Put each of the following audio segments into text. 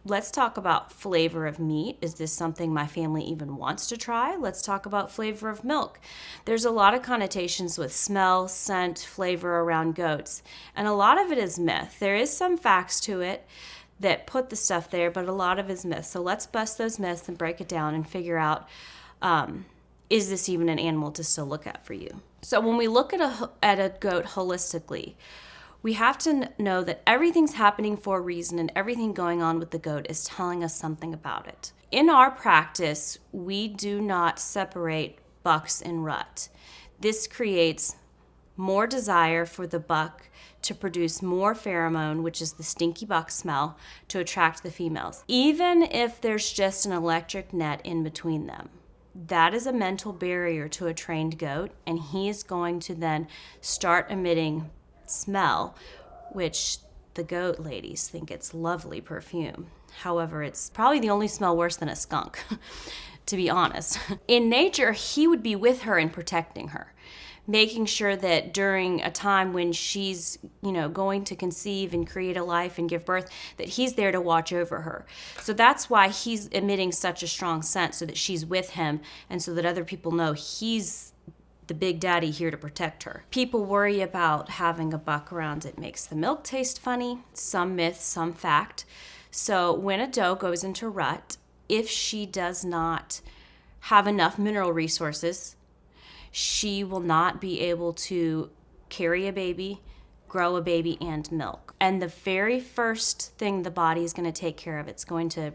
Let's talk about flavor of meat. Is this something my family even wants to try? Let's talk about flavor of milk. There's a lot of connotations with smell, scent, flavor around goats, and a lot of it is myth. There is some facts to it that put the stuff there, but a lot of it is myth. So let's bust those myths and break it down and figure out, is this even an animal to still look at for you? So when we look at a goat holistically, we have to know that everything's happening for a reason, and everything going on with the goat is telling us something about it. In our practice, we do not separate bucks and rut. This creates more desire for the buck to produce more pheromone, which is the stinky buck smell, to attract the females, even if there's just an electric net in between them. That is a mental barrier to a trained goat, and he is going to then start emitting smell, which the goat ladies think it's lovely perfume. However, it's probably the only smell worse than a skunk, to be honest. In nature, he would be with her and protecting her, making sure that during a time when she's, going to conceive and create a life and give birth, that he's there to watch over her. So that's why he's emitting such a strong scent, so that she's with him and so that other people know he's the big daddy here to protect her. People worry about having a buck around. It makes the milk taste funny. Some myth, some fact. So when a doe goes into rut, if she does not have enough mineral resources, she will not be able to carry a baby, grow a baby, and milk. And the very first thing the body is going to take care of, it's going to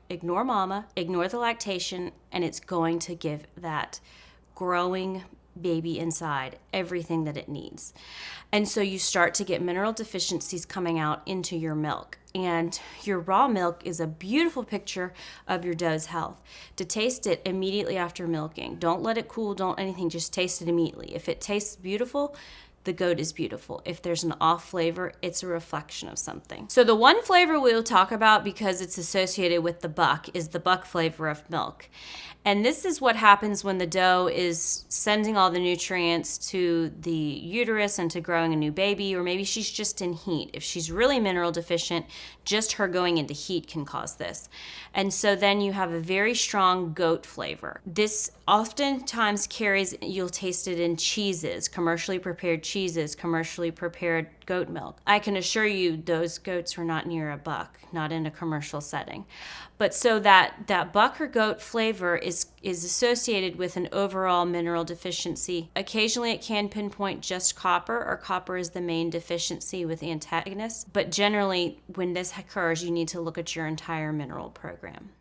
ignore mama, ignore the lactation, and it's going to give that growing baby inside everything that it needs. And so you start to get mineral deficiencies coming out into your milk. And your raw milk is a beautiful picture of your doe's health. To taste it immediately after milking. Don't let it cool, don't anything, just taste it immediately. If it tastes beautiful, the goat is beautiful. If there's an off flavor, it's a reflection of something. So the one flavor we'll talk about, because it's associated with the buck, is the buck flavor of milk. And this is what happens when the doe is sending all the nutrients to the uterus and to growing a new baby, or maybe she's just in heat. If she's really mineral deficient, just her going into heat can cause this. And so then you have a very strong goat flavor. This oftentimes carries, you'll taste it in cheeses, commercially prepared cheeses, commercially prepared goat milk. I can assure you those goats were not near a buck, not in a commercial setting. But so that buck or goat flavor is associated with an overall mineral deficiency. Occasionally it can pinpoint just copper, or copper is the main deficiency with antagonists. But generally, when this occurs, you need to look at your entire mineral program.